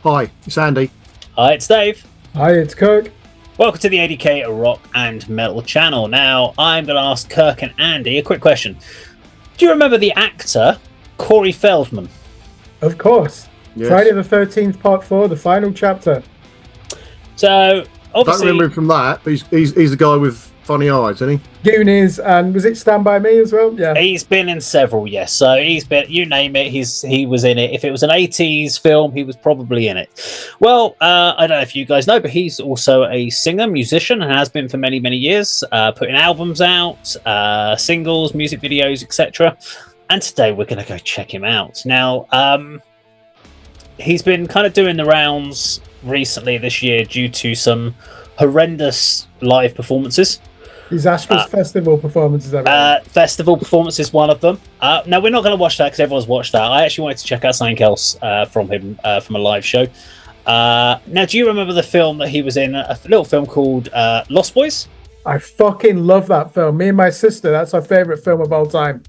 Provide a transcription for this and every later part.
Hi, it's Andy. Hi, it's Dave. Hi, it's Kirk. Welcome to the A.D.K, a rock and metal channel. Now, I'm going to ask Kirk and Andy a quick question. Do you remember the actor Corey Feldman? Of course. Yes. Friday the 13th, Part 4, the final chapter. So, obviously... I don't remember him from that, but he's the guy with funny eyes, isn't he? Goonies, and was it Stand By Me as well? Yeah. He's been in several, yes. So he's been, you name it, he was in it. If it was an 80s film, he was probably in it. Well, I don't know if you guys know, but he's also a singer, musician, and has been for many, many years, putting albums out, singles, music videos, etc. And today we're going to go check him out. Now, he's been kind of doing the rounds recently this year due to some horrendous live performances. Disastrous festival performances. Festival performance is one of them. Now, we're not going to watch that because everyone's watched that. I actually wanted to check out something else from him from a live show. Now, do you remember the film that he was in? A little film called Lost Boys? I fucking love that film. Me and my sister, that's our favourite film of all time.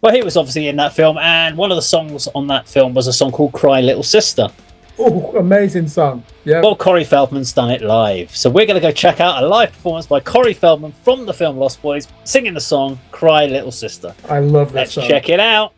Well, he was obviously in that film, and one of the songs on that film was a song called Cry Little Sister. Oh, amazing song. Yeah. Well, Corey Feldman's done it live. So we're going to go check out a live performance by Corey Feldman from the film Lost Boys, singing the song Cry Little Sister. I love that song. Let's check it out.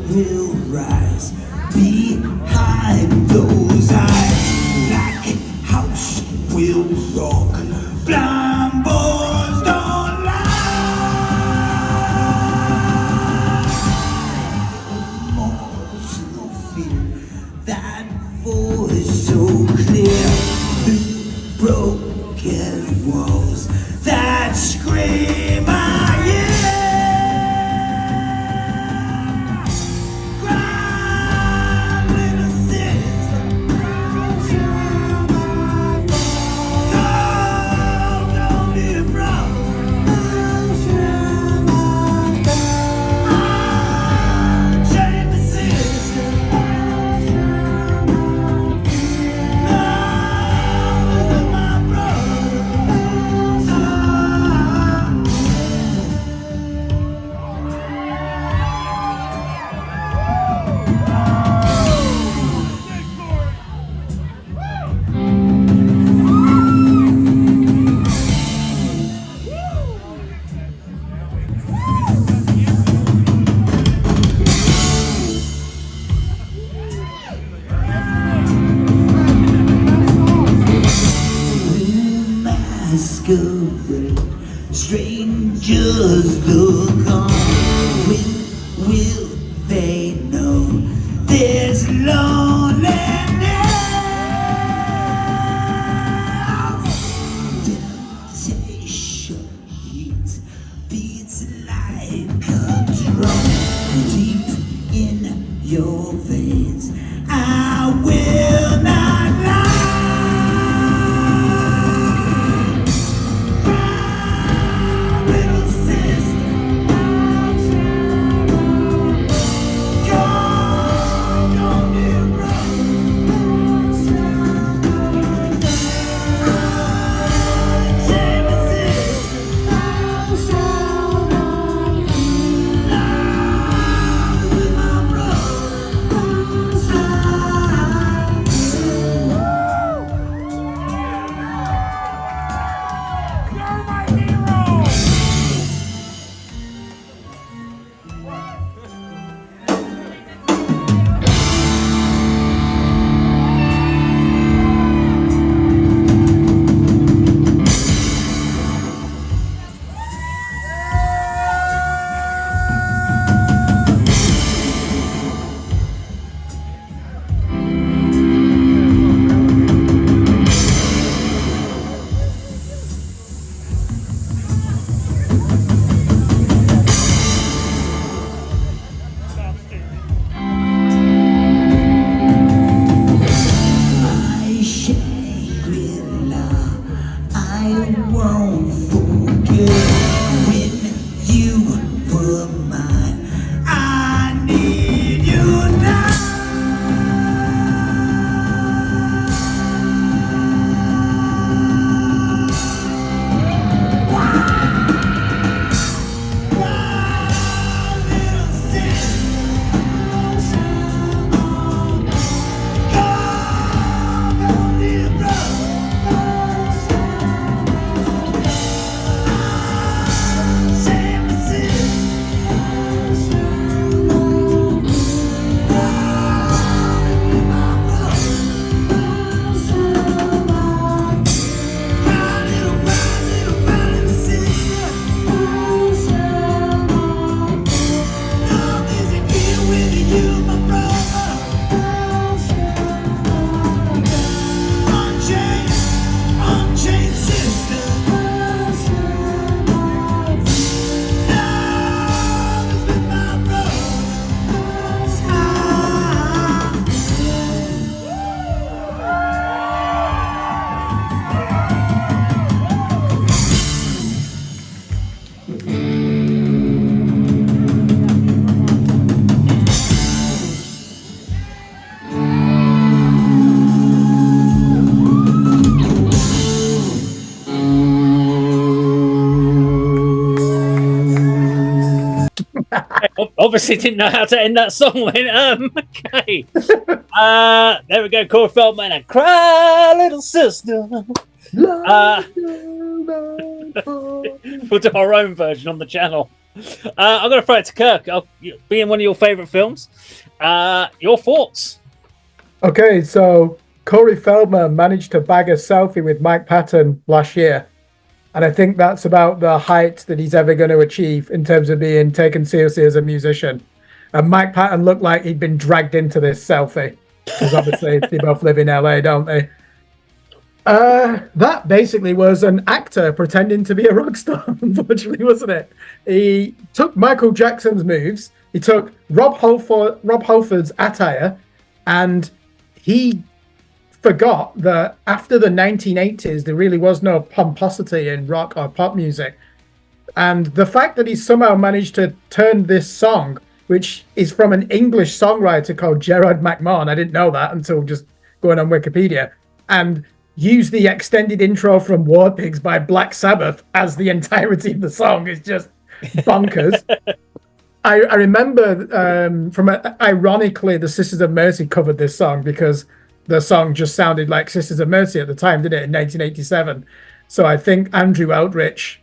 Will rise behind those eyes. Black house will rock. Blind boys don't lie. Mortal fear, that voice so clear. The broken walls that scream I hear. Strangers look on. When will they know there's loneliness? Temptation heat beats like a drum deep in your veins. I will not lie. Obviously didn't know how to end that song. Okay. There we go. Corey Feldman and Cry Little Sister. We'll do our own version on the channel. I'm going to throw it to Kirk. I'll be in one of your favourite films. Your thoughts? Okay, so Corey Feldman managed to bag a selfie with Mike Patton last year. And I think that's about the height that he's ever going to achieve in terms of being taken seriously as a musician. And Mike Patton looked like he'd been dragged into this selfie. Because obviously they both live in LA, don't they? That basically was an actor pretending to be a rock star, unfortunately, wasn't it? He took Michael Jackson's moves, he took Rob Halford's attire, and he forgot that after the 1980s, there really was no pomposity in rock or pop music. And the fact that he somehow managed to turn this song, which is from an English songwriter called Gerard McMahon, I didn't know that until just going on Wikipedia, and use the extended intro from War Pigs by Black Sabbath as the entirety of the song is just bonkers. I remember ironically, the Sisters of Mercy covered this song because the song just sounded like Sisters of Mercy at the time, didn't it, in 1987? So I think Andrew Eldritch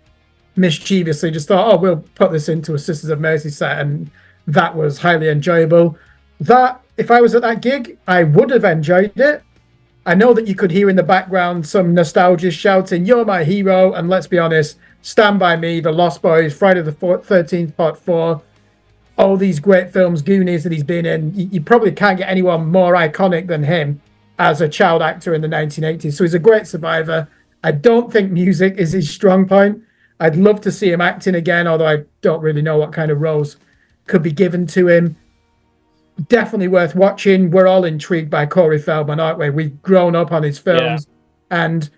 mischievously just thought, oh, we'll put this into a Sisters of Mercy set, and that was highly enjoyable. That, if I was at that gig, I would have enjoyed it. I know that you could hear in the background some nostalgia shouting, "You're my hero," and let's be honest, Stand By Me, The Lost Boys, Friday the 13th, Part 4, all these great films, Goonies that he's been in. You probably can't get anyone more iconic than him as a child actor in the 1980s. So he's a great survivor. I don't think music is his strong point. I'd love to see him acting again, although I don't really know what kind of roles could be given to him. Definitely worth watching. We're all intrigued by Corey Feldman, aren't we? We've grown up on his films, and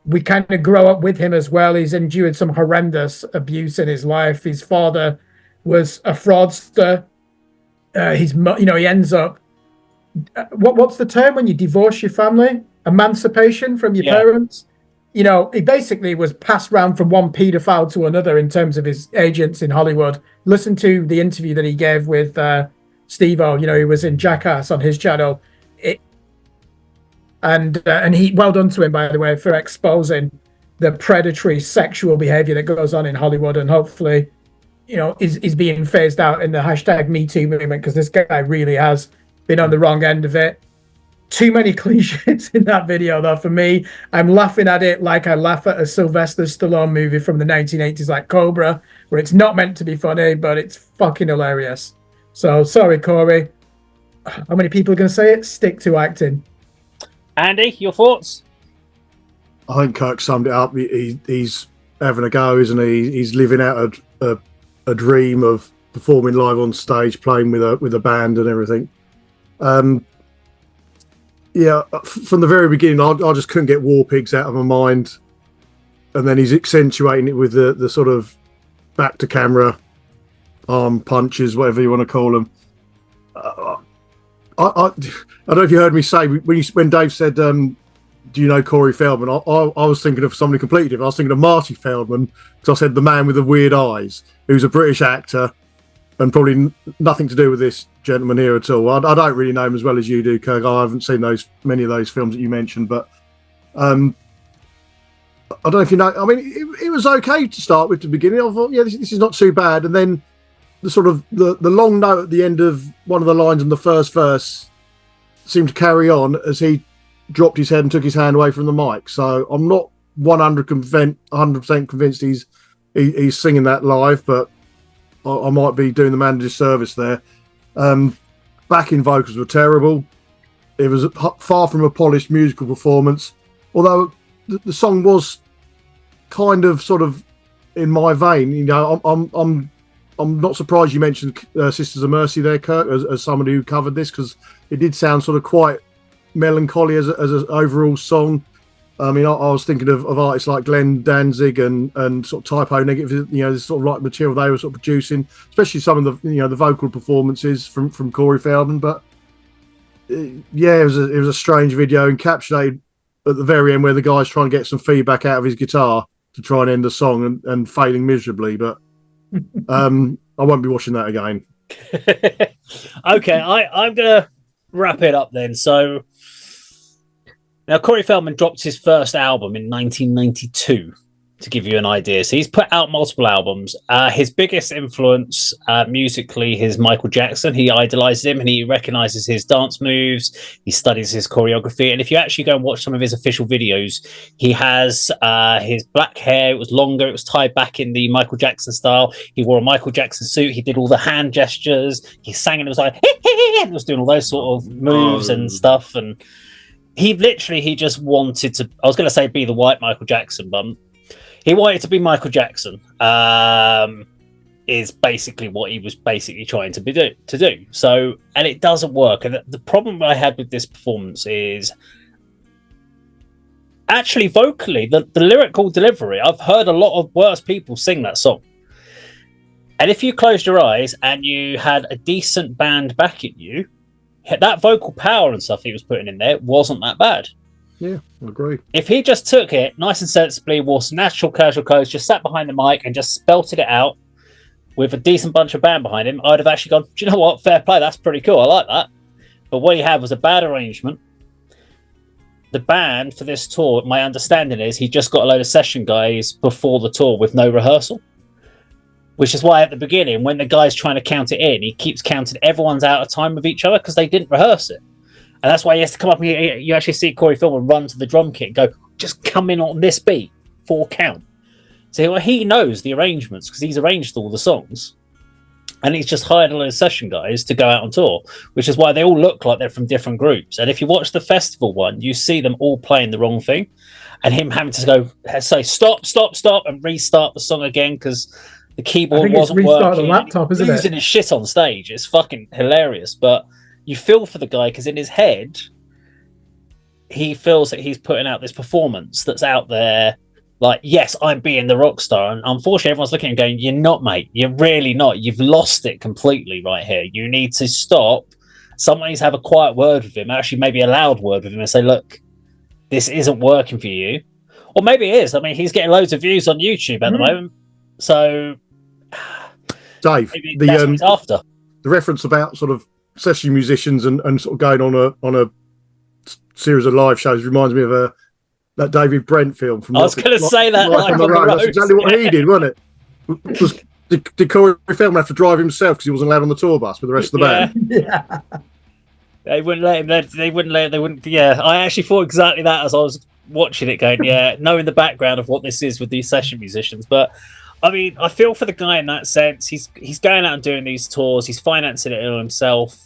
we kind of grow up with him as well. He's endured some horrendous abuse in his life. His father was a fraudster. He ends up what's the term when you divorce your family? Emancipation from your parents. He basically was passed around from one paedophile to another in terms of his agents in Hollywood. Listen to the interview that he gave with Steve-O. He was in Jackass on his channel. And he, well done to him, by the way, for exposing the predatory sexual behavior that goes on in Hollywood, and hopefully, is being phased out in the hashtag Me Too movement, because this guy really has been on the wrong end of it. Too many cliches in that video, though, for me. I'm laughing at it like I laugh at a Sylvester Stallone movie from the 1980s, like Cobra, where it's not meant to be funny, but it's fucking hilarious. So, sorry, Corey. How many people are going to say it? Stick to acting. Andy, your thoughts? I think Kirk summed it up. He's having a go, isn't he? He's living out a dream of performing live on stage, playing with a band and everything. From the very beginning, I just couldn't get War Pigs out of my mind, and then he's accentuating it with the sort of back to camera arm punches, whatever you want to call them. I don't know if you heard me say when Dave said, "Do you know Corey Feldman?" I was thinking of somebody completely different. I was thinking of Marty Feldman, because I said the man with the weird eyes, who's a British actor, and probably nothing to do with this gentleman here at all. I don't really know him as well as you do, Kirk. I haven't seen many of those films that you mentioned, but I don't know if you know. I mean, it was okay to start with. To beginning, I thought, this is not too bad, and then the sort of the long note at the end of one of the lines in the first verse seemed to carry on as he dropped his head and took his hand away from the mic. So I'm not 100% convinced he's singing that live, but I might be doing the man a disservice there. Backing vocals were terrible. It was far from a polished musical performance, although the song was kind of sort of in my vein. I'm not surprised you mentioned Sisters of Mercy there, Kirk, as somebody who covered this, because it did sound sort of quite melancholy as an overall song. I mean, I was thinking of artists like Glenn Danzig and sort of Typo Negative, this sort of like material they were sort of producing, especially some of the the vocal performances from Corey Feldman. But it was a strange video, encapsulated at the very end where the guy's trying to get some feedback out of his guitar to try and end the song and failing miserably. But I won't be watching that again. Okay, I'm gonna wrap it up then. So now Corey Feldman dropped his first album in 1992. To give you an idea, so he's put out multiple albums. His biggest influence musically is Michael Jackson. He idolizes him and he recognizes his dance moves. He studies his choreography. And if you actually go and watch some of his official videos, he has his black hair. It was longer. It was tied back in the Michael Jackson style. He wore a Michael Jackson suit. He did all the hand gestures. He sang and it was like, and was doing all those sort of moves and stuff. And he just wanted to, I was going to say be the white Michael Jackson, but he wanted to be Michael Jackson. Is basically what he was basically trying to do. So, and it doesn't work. And the problem I had with this performance is actually vocally, the lyrical delivery. I've heard a lot of worse people sing that song. And if you closed your eyes and you had a decent band backing you, that vocal power and stuff he was putting in there wasn't that bad. Yeah, I agree. If he just took it nice and sensibly, wore some natural casual clothes, just sat behind the mic and just spelted it out with a decent bunch of band behind him, I'd have actually gone, do you know what? Fair play, that's pretty cool. I like that. But what he had was a bad arrangement. The band for this tour, my understanding is he just got a load of session guys before the tour with no rehearsal. Which is why at the beginning, when the guy's trying to count it in, he keeps counting everyone's out of time with each other because they didn't rehearse it. And that's why he has to come up and you actually see Corey Feldman run to the drum kit and go, just come in on this beat, 4 count. So he knows the arrangements because he's arranged all the songs. And he's just hired a load of session guys to go out on tour, which is why they all look like they're from different groups. And if you watch the festival one, you see them all playing the wrong thing. And him having to go say, stop, and restart the song again because the keyboard wasn't working. The laptop, isn't losing his shit on stage. It's fucking hilarious. But you feel for the guy because in his head, he feels that he's putting out this performance that's out there. Like, yes, I'm being the rock star. And unfortunately, everyone's looking and going, you're not, mate. You're really not. You've lost it completely right here. You need to stop. Someone needs to have a quiet word with him, actually maybe a loud word with him and say, look, this isn't working for you. Or maybe it is. I mean, he's getting loads of views on YouTube at the moment. So, Dave, after the reference about sort of session musicians and sort of going on a series of live shows reminds me of that David Brent film. From I was going to say that. Life on the Road. That's exactly what he did, wasn't it? Did Corey Feldman have to drive himself because he wasn't allowed on the tour bus with the rest of the band? Yeah. They wouldn't let him. They wouldn't. Yeah, I actually thought exactly that as I was watching it, going, yeah, knowing the background of what this is with these session musicians. But I mean, I feel for the guy in that sense. He's going out and doing these tours. He's financing it himself.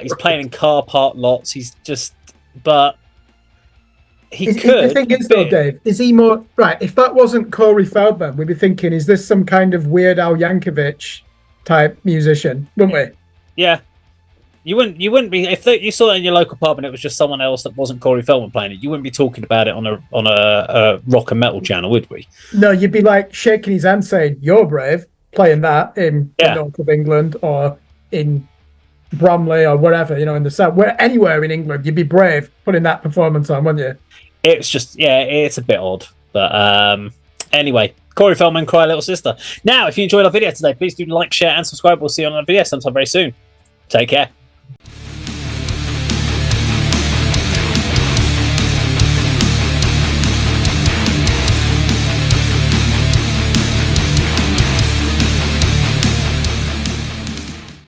He's playing in car park lots. He's just, but he could. The thing is, though, Dave, is he more right? If that wasn't Corey Feldman, we'd be thinking, is this some kind of Weird Al Yankovic type musician, wouldn't we? Yeah. You wouldn't be if you saw it in your local pub and it was just someone else that wasn't Corey Feldman playing it. You wouldn't be talking about it on a rock and metal channel, would we? No, you'd be like shaking his hand, saying, "You're brave," playing that in the north of England or in Bromley or wherever, in the south, anywhere in England, you'd be brave putting that performance on, wouldn't you? It's just, it's a bit odd, but anyway. Corey Feldman, Cry Little Sister. Now, if you enjoyed our video today, please do like, share, and subscribe. We'll see you on another video sometime very soon. Take care.